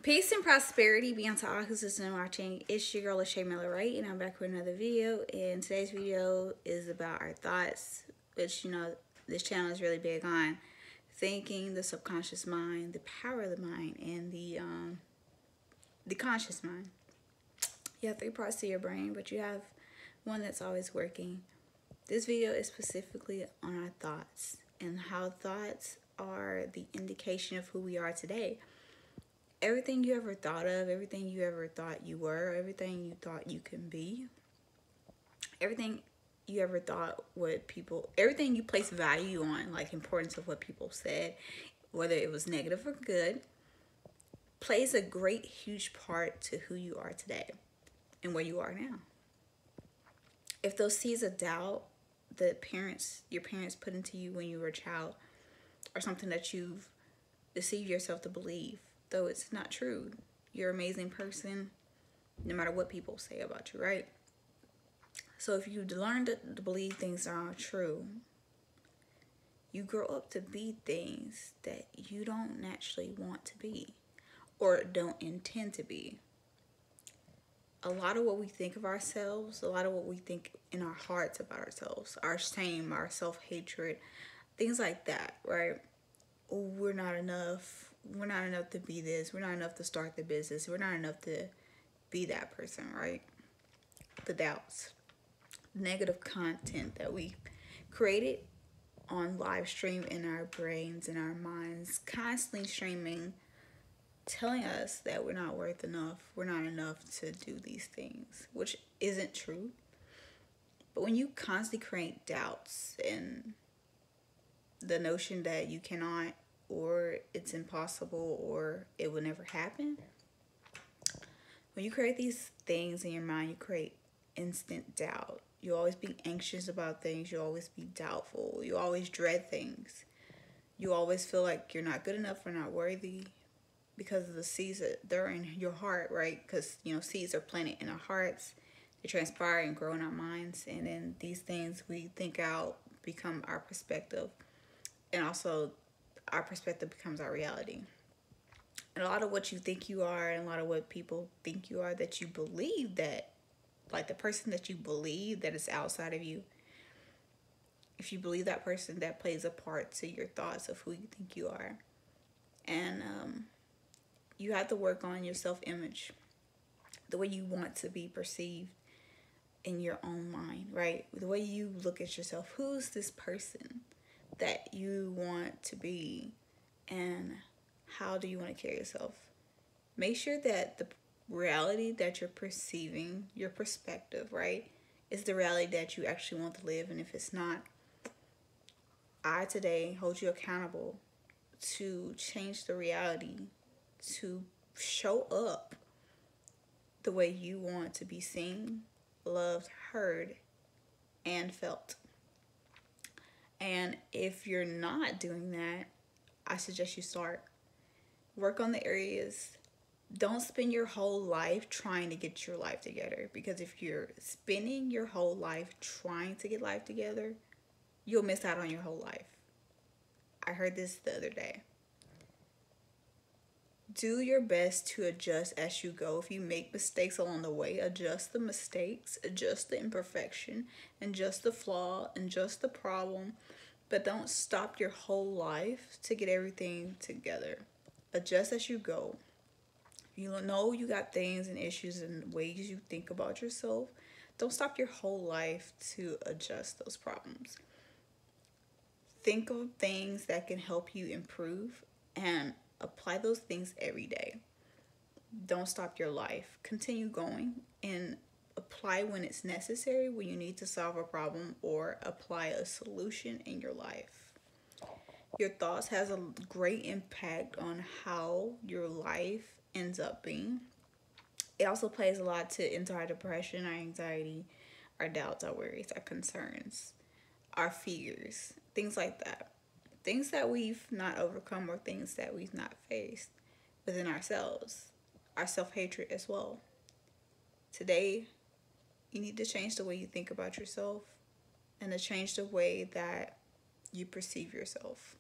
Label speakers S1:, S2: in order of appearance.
S1: Peace and prosperity be unto all who's listening and watching. It's your girl, Lachey Miller Wright, and I'm back with another video. And today's video is about our thoughts, which, this channel is really big on thinking, the subconscious mind, the power of the mind, and the conscious mind. You have three parts to your brain, but you have one that's always working. This video is specifically on our thoughts and how thoughts are the indication of who we are today. Everything you ever thought of, everything you ever thought you were, everything you thought you can be, everything you ever thought everything you place value on, like importance of what people said, whether it was negative or good, plays a great, huge part to who you are today and where you are now. If those seeds of doubt that your parents put into you when you were a child are something that you've deceived yourself to believe, though it's not true. You're an amazing person, no matter what people say about you, right? So if you learn to believe things are not true, you grow up to be things that you don't naturally want to be or don't intend to be. A lot of what we think of ourselves, a lot of what we think in our hearts about ourselves, our shame, our self-hatred, things like that, right? We're not enough. We're not enough to be this. We're not enough to start the business. We're not enough to be that person, right? The doubts, negative content that we created on live stream in our brains and our minds, constantly streaming, telling us that we're not worth enough. We're not enough to do these things, which isn't true. But when you constantly create doubts and the notion that you cannot, or it's impossible, or it will never happen. When you create these things in your mind, you create instant doubt. You always be anxious about things. You always be doubtful. You always dread things. You always feel like you're not good enough or not worthy because of the seeds that they're in your heart, right? Because, seeds are planted in our hearts. They transpire and grow in our minds. And then these things we think out become our perspective. And also, our perspective becomes our reality. And a lot of what you think you are and a lot of what people think you are, that you believe that, like the person that you believe that is outside of you, if you believe that person, that plays a part to your thoughts of who you think you are. And you have to work on your self-image, the way you want to be perceived in your own mind, right? The way you look at yourself. Who's this person that you want to be, and how do you want to carry yourself? Make sure that the reality that you're perceiving, your perspective, right, is the reality that you actually want to live. And if it's not, I today hold you accountable to change the reality, to show up the way you want to be seen, loved, heard, and felt. And if you're not doing that, I suggest you start. Work on the areas. Don't spend your whole life trying to get your life together. Because if you're spending your whole life trying to get life together, you'll miss out on your whole life. I heard this the other day. Do your best to adjust as you go. If you make mistakes along the way, adjust the mistakes, adjust the imperfection, and just the flaw, and just the problem. But don't stop your whole life to get everything together. Adjust as you go. You know you got things and issues and ways you think about yourself. Don't stop your whole life to adjust those problems. Think of things that can help you improve and apply those things every day. Don't stop your life. Continue going and apply when it's necessary, when you need to solve a problem or apply a solution in your life. Your thoughts has a great impact on how your life ends up being. It also plays a lot into our depression, our anxiety, our doubts, our worries, our concerns, our fears, things like that. Things that we've not overcome or things that we've not faced within ourselves. Our self-hatred as well. Today, you need to change the way you think about yourself and to change the way that you perceive yourself.